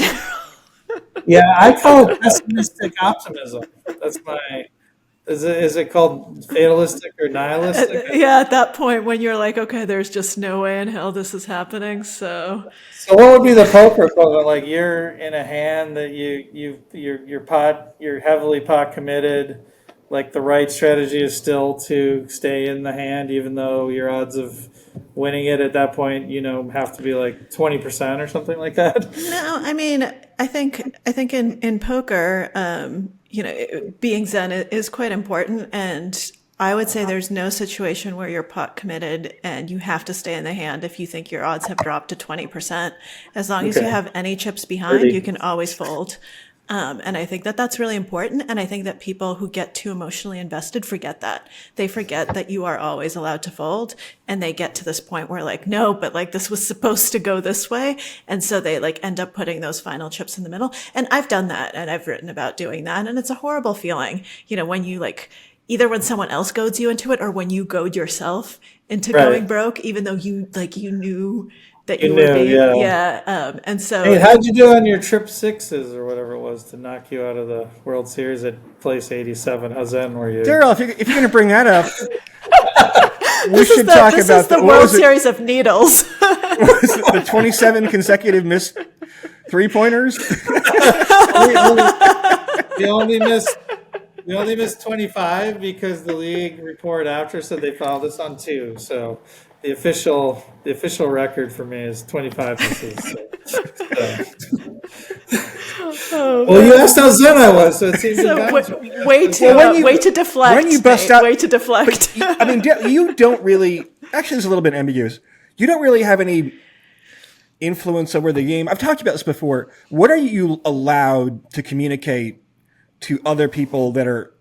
Yeah, I call it pessimistic optimism. That's my. Is it called fatalistic or nihilistic? Yeah, at that point when you're like, okay, there's just no way in hell this is happening. So what would be the poker equivalent? Like you're in a hand that you're heavily pot committed. Like the right strategy is still to stay in the hand, even though your odds of winning it at that point, have to be like 20% or something like that. no, I mean, I think in poker, being zen is quite important, and I would say there's no situation where you're pot committed and you have to stay in the hand if you think your odds have dropped to 20%. As long as you have any chips behind, you can always fold. And I think that that's really important. And I think that people who get too emotionally invested forget that. They forget that you are always allowed to fold. And they get to this point where no, but this was supposed to go this way. And so they end up putting those final chips in the middle. And I've done that, and I've written about doing that. And it's a horrible feeling, when you either when someone else goads you into it or when you goad yourself into going broke, even though you knew that you would be. And so. Hey, how'd you do on your trip sixes or whatever it was to knock you out of the World Series at place 87? How's that were you? Daryl, if you're going to bring that up, we should talk about this is the World Series of Needles. The 27 consecutive missed 3-pointers? We only missed 25 because the league report after said they filed us on 2. So the official record for me is 25 misses. Well, you asked how zen I was, so it seems way to deflect. When you bust out, way to deflect. I mean, you don't really. Actually, it's a little bit ambiguous. You don't really have any influence over the game. I've talked about this before. What are you allowed to communicate to other people that are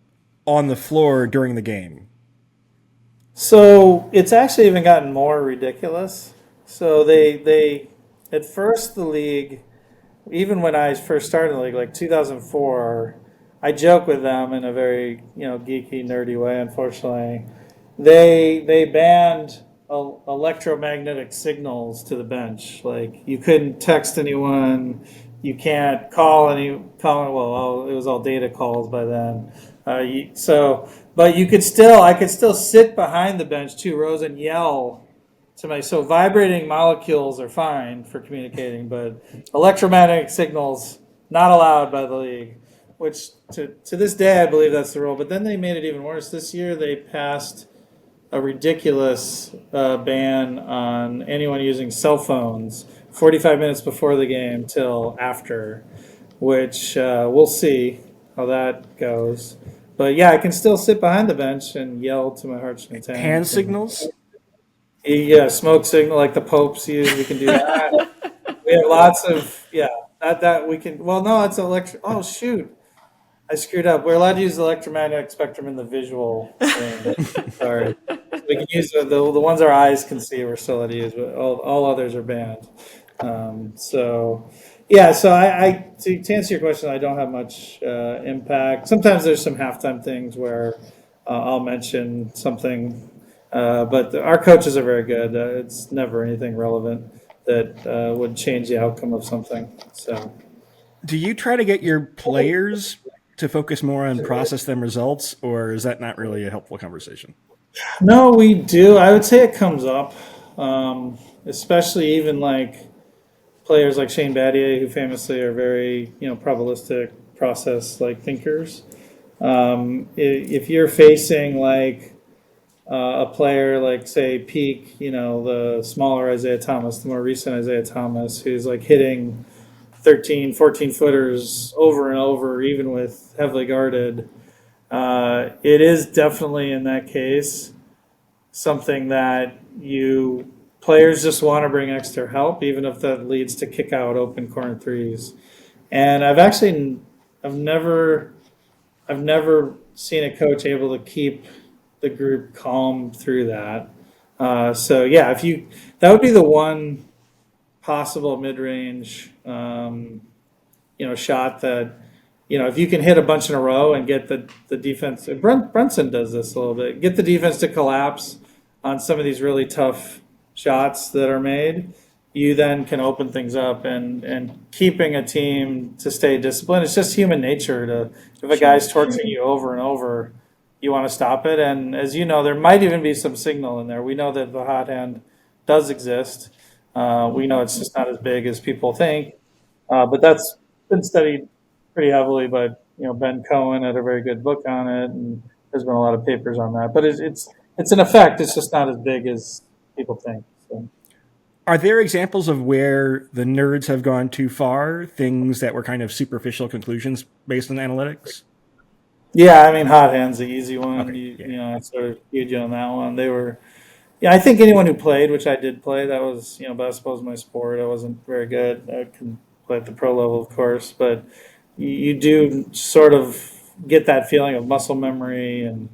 on the floor during the game? So it's actually even gotten more ridiculous. So they at first the league, even when I first started the league, 2004, I joke with them in a very geeky, nerdy way. Unfortunately, they banned electromagnetic signals to the bench. You couldn't text anyone, you can't call Well, it was all data calls by then. But I could still sit behind the bench 2 rows and yell so vibrating molecules are fine for communicating, but electromagnetic signals not allowed by the league, which to this day I believe that's the rule. But then they made it even worse. This year they passed a ridiculous ban on anyone using cell phones 45 minutes before the game till after, which we'll see how that goes. But yeah, I can still sit behind the bench and yell to my heart's content. Hand signals? Yeah, smoke signal like the popes use. We can do that. We have lots of that we can. Well, no, it's electric. Oh shoot, I screwed up. We're allowed to use the electromagnetic spectrum in the visual range. Sorry, we can use the ones our eyes can see. We're still allowed to use, but all others are banned. So Yeah, so to answer your question, I don't have much impact. Sometimes there's some halftime things where I'll mention something, but our coaches are very good. It's never anything relevant that would change the outcome of something. So, Do you try to get your players to focus more on process than results, or is that not really a helpful conversation? no, we do. I would say it comes up, especially even like players like Shane Battier, who famously are very, probabilistic process like thinkers. If you're facing like a player like say Peak, the smaller Isaiah Thomas, the more recent Isaiah Thomas, who's like hitting 13, 14 footers over and over, even with heavily guarded, it is definitely in that case something that you players just want to bring extra help, even if that leads to kick out open corner threes. And I've never seen a coach able to keep the group calm through that. So yeah, that would be the one possible mid-range, shot that, if you can hit a bunch in a row and get the defense. Brunson does this a little bit. Get the defense to collapse on some of these really tough shots that are made. You then can open things up and keeping a team to stay disciplined. It's just human nature to, if a guy's torching you over and over, you want to stop it. And as you know, there might even be some signal in there. We know that the hot hand does exist. We know it's just not as big as people think. But that's been studied pretty heavily by Ben Cohen had a very good book on it, and there's been a lot of papers on that. But it's an effect. It's just not as big as people think. So. Are there examples of where the nerds have gone too far, things that were kind of superficial conclusions based on analytics? Yeah, I mean, hot hand's the easy one. Okay, I sort of huge on that one. They were, yeah. I think anyone who played, which I did play, that was basketball is my sport. I wasn't very good. I can play at the pro level, of course, but you do sort of get that feeling of muscle memory and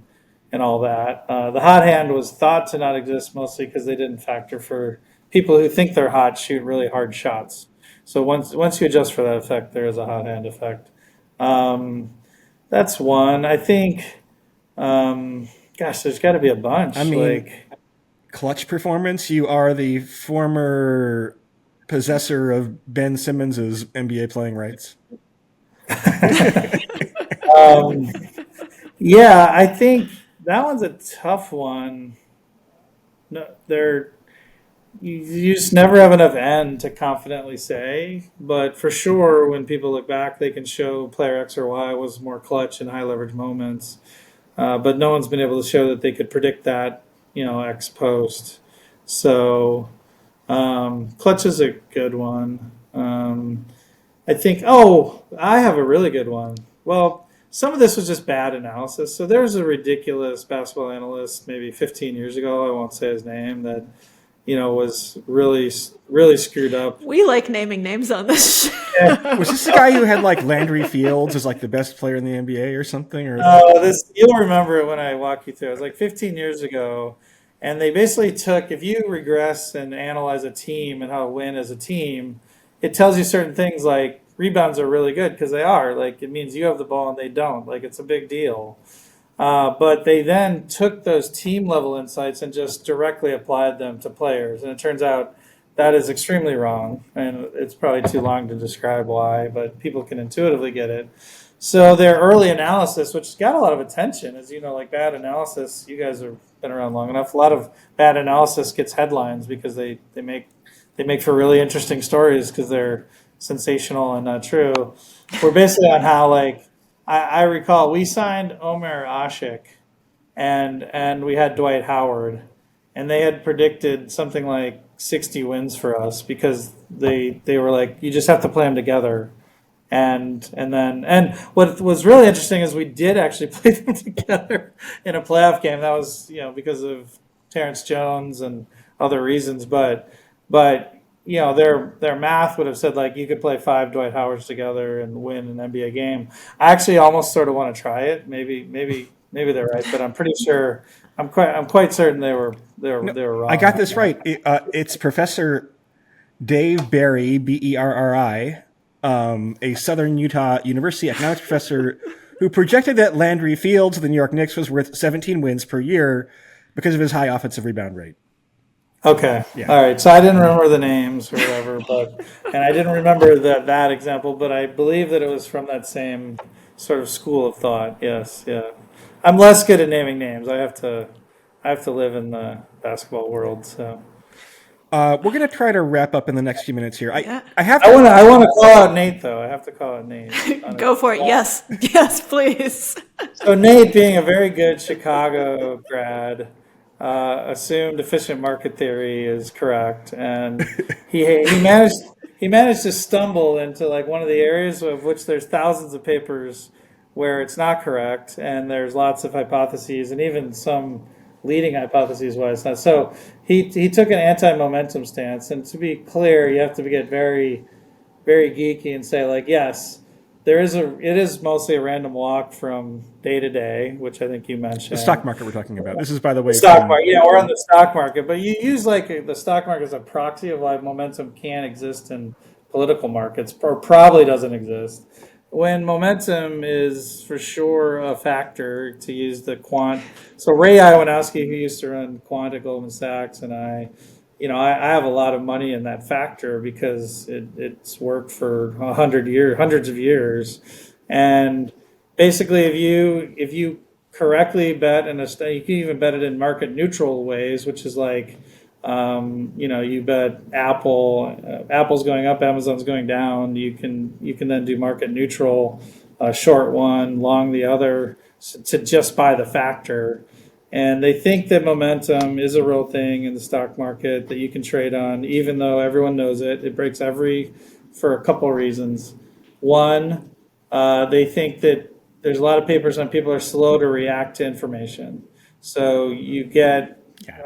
all that. The hot hand was thought to not exist mostly because they didn't factor for people who think they're hot shoot really hard shots. So once you adjust for that effect, there is a hot hand effect. That's one. I think. There's got to be a bunch. I mean, clutch performance. You are the former possessor of Ben Simmons's NBA playing rights. Yeah, I think that one's a tough one. No, you just never have enough end to confidently say, but for sure, when people look back, they can show player X or Y was more clutch in high leverage moments. But no one's been able to show that they could predict that, ex post. So clutch is a good one. I think, I have a really good one. Well, some of this was just bad analysis. So there's a ridiculous basketball analyst maybe 15 years ago, I won't say his name, that was really, really screwed up. We like naming names on this show. Yeah. Was this the guy who had like Landry Fields as like the best player in the NBA or something? Or you'll remember it when I walk you through. It was like 15 years ago, and they basically took, if you regress and analyze a team and how to win as a team, it tells you certain things like rebounds are really good because they are. Like it means you have the ball and they don't. Like it's a big deal. But they then took those team level insights and just directly applied them to players. And it turns out that is extremely wrong. And it's probably too long to describe why, but people can intuitively get it. So their early analysis, which got a lot of attention, as you know, like bad analysis, you guys have been around long enough. A lot of bad analysis gets headlines because they make for really interesting stories because they're sensational and not true. We're basically on how like, I recall we signed Omer Ashik and we had Dwight Howard, and they had predicted something like 60 wins for us because they were like, you just have to play them together. And what was really interesting is we did actually play them together in a playoff game. That was, because of Terrence Jones and other reasons, but their math would have said like you could play 5 Dwight Howards together and win an NBA game. I actually almost sort of want to try it. Maybe they're right, but I'm pretty sure I'm quite certain they were wrong. I got this right. It's Professor Dave Berry, Berri, a Southern Utah University economics professor who projected that Landry Fields of the New York Knicks was worth 17 wins per year because of his high offensive rebound rate. Okay. Yeah. All right. So I didn't remember the names or whatever, and I didn't remember that example, but I believe that it was from that same sort of school of thought. Yes. Yeah. I'm less good at naming names. I have to live in the basketball world. So We're going to try to wrap up in the next few minutes here. Yeah. I have to. I want to call out Nate though. I have to call out Nate. Go for it. Yes. Yes, please. So Nate, being a very good Chicago grad, assumed efficient market theory is correct, and he managed to stumble into like one of the areas of which there's thousands of papers where it's not correct, and there's lots of hypotheses, and even some leading hypotheses why it's not. So he took an anti-momentum stance, and to be clear, you have to get very, very geeky and say like, yes, it is mostly a random walk from day to day, which I think you mentioned. The stock market we're talking about. This is, by the way, Stock market. Yeah, we're on the stock market, but you use like the stock market as a proxy of why momentum can exist in political markets, or probably doesn't exist. When momentum is for sure a factor, to use the quant. So Ray Iwanowski, who used to run Quant at Goldman Sachs, and I have a lot of money in that factor because it's worked for hundreds of years. And basically, if you correctly bet in you can even bet it in market neutral ways, which is like, you bet Apple's going up, Amazon's going down. You can then do market neutral, short one, long the other, to just buy the factor. And they think that momentum is a real thing in the stock market that you can trade on, even though everyone knows it. It breaks for a couple of reasons. One, they think that there's a lot of papers on people are slow to react to information. So you get,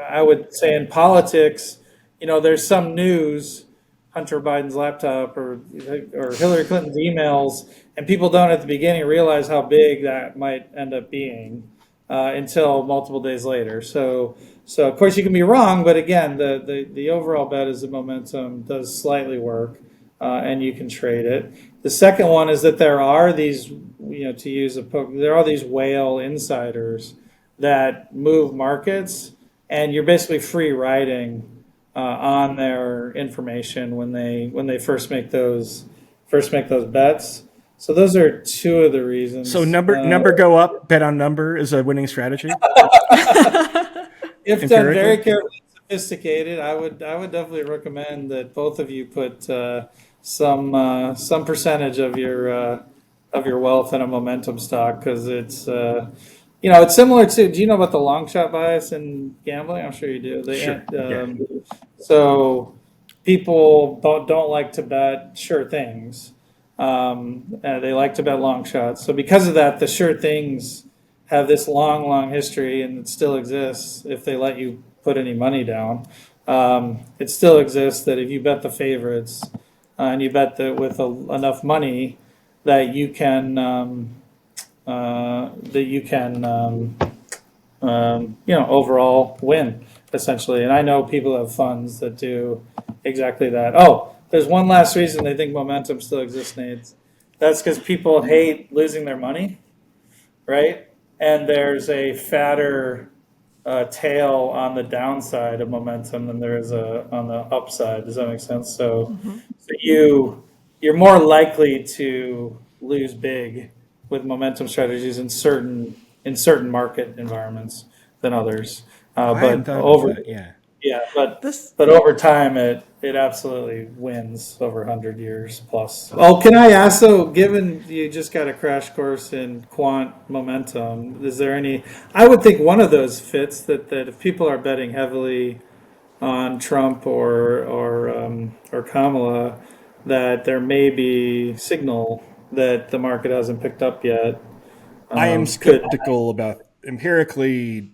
I would say in politics, there's some news, Hunter Biden's laptop or Hillary Clinton's emails, and people don't at the beginning realize how big that might end up being until multiple days later. So of course you can be wrong, but again, the overall bet is that momentum does slightly work, and you can trade it. The second one is that there are these, there are these whale insiders that move markets, and you're basically free riding on their information when they first make those bets. So those are two of the reasons. So number go up, bet on number is a winning strategy. If done very carefully and sophisticated, I would definitely recommend that both of you put some percentage of your wealth in a momentum stock, because it's it's similar to. Do you know about the long shot bias in gambling? I'm sure you do. Sure. So people don't like to bet sure things. They like to bet long shots. So because of that, the sure things have this long history, and it still exists if they let you put any money down. It still exists that if you bet the favorites and you bet that with enough money that you can overall win essentially. And I know people have funds that do exactly that. Oh, there's one last reason they think momentum still exists, Nate. That's because people hate losing their money, right? And there's a fatter tail on the downside of momentum than there is on the upside. Does that make sense? So you're more likely to lose big with momentum strategies in certain market environments than others. But over time, it absolutely wins over 100 years plus. Oh, can I ask though? Given you just got a crash course in quant momentum, is there any? I would think one of those fits that if people are betting heavily on Trump or Kamala, that there may be signal that the market hasn't picked up yet. I am skeptical about empirically.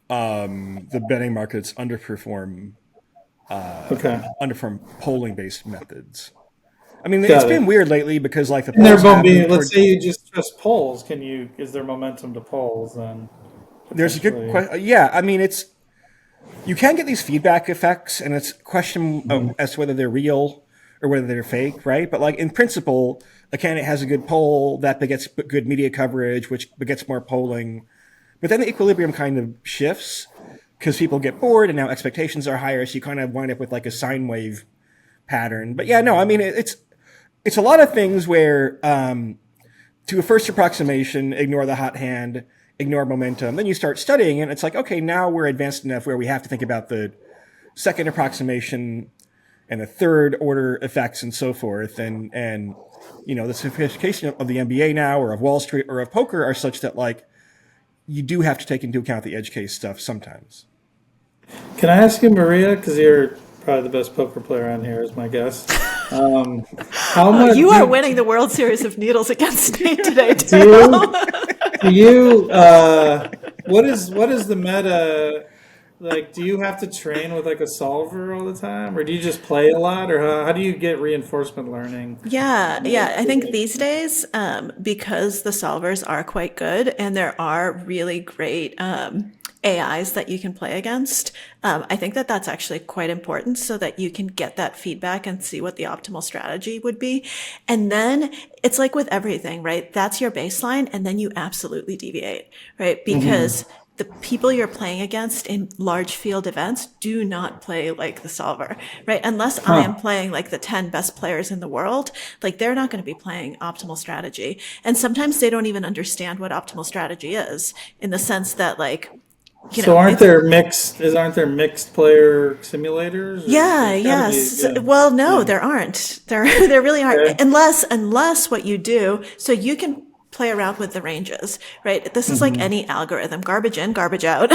The betting markets underperform polling-based methods. I mean, it's been weird lately because like the polls let's say you just trust polls. Is there momentum to polls then? There's a good question. Yeah, I mean, you can get these feedback effects, and it's a question as to whether they're real or whether they're fake, right? But like in principle, a candidate has a good poll that begets good media coverage, which begets more polling. But then the equilibrium kind of shifts because people get bored and now expectations are higher. So you kind of wind up with like a sine wave pattern. But yeah, no, I mean, it's a lot of things where to a first approximation, ignore the hot hand, ignore momentum. Then you start studying and it's like, okay, now we're advanced enough where we have to think about the second approximation and the third order effects and so forth. And you know, the sophistication of the NBA now or of Wall Street or of poker are such that like you do have to take into account the edge case stuff sometimes. Can I ask you, Maria, because you're probably the best poker player on here, is my guess. How much you are winning the World Series of Needles against Nate today, what is the meta? Like, do you have to train with like a solver all the time, or do you just play a lot, or how do you get reinforcement learning? Yeah. I think these days, because the solvers are quite good and there are really great AIs that you can play against, I think that that's actually quite important so that you can get that feedback and see what the optimal strategy would be. And then it's like with everything, right? That's your baseline, and then you absolutely deviate, right? Because the people you're playing against in large field events do not play like the solver, right? Unless I am playing like the 10 best players in the world, like they're not going to be playing optimal strategy. And sometimes they don't even understand what optimal strategy is, in the sense that like, aren't there mixed player simulators? Yes. Well, no, there aren't. There really aren't. Unless what you do, so you can play around with the ranges, right? This is like any algorithm, garbage in, garbage out,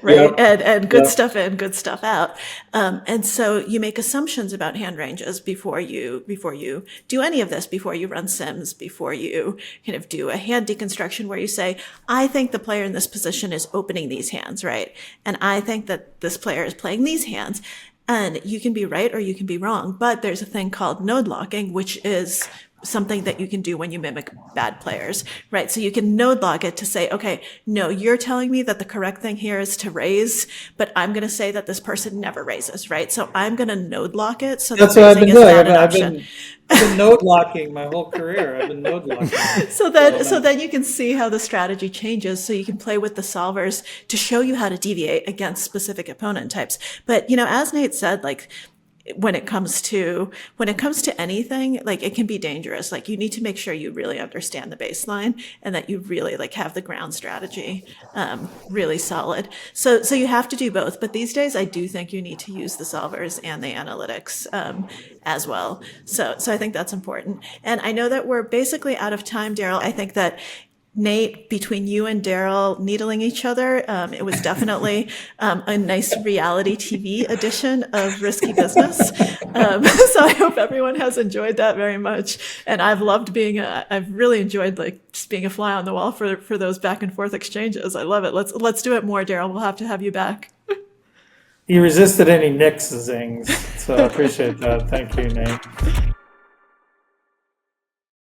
right? Yep. And good stuff in, good stuff out. And so you make assumptions about hand ranges before you do any of this, before you run sims, before you kind of do a hand deconstruction where you say, I think the player in this position is opening these hands, right? And I think that this player is playing these hands. And you can be right or you can be wrong, but there's a thing called node locking, which is something that you can do when you mimic bad players, right? So you can node lock it to say, okay, no, you're telling me that the correct thing here is to raise, but I'm going to say that this person never raises, right? So I'm going to node lock it. So that's what I've been doing. I've been node locking my whole career. I've been node locking. So then you can see how the strategy changes. So you can play with the solvers to show you how to deviate against specific opponent types. But, as Nate said, like, when it comes to anything, like it can be dangerous. Like you need to make sure you really understand the baseline and that you really like have the ground strategy really solid. So you have to do both. But these days, I do think you need to use the solvers and the analytics as well. So I think that's important. And I know that we're basically out of time, Daryl. I think that Nate, between you and Daryl needling each other, it was definitely a nice reality TV edition of Risky Business. So I hope everyone has enjoyed that very much. And I've really enjoyed like just being a fly on the wall for those back and forth exchanges. I love it. Let's do it more, Daryl. We'll have to have you back. You resisted any Nick's zings, so I appreciate that. Thank you, Nate.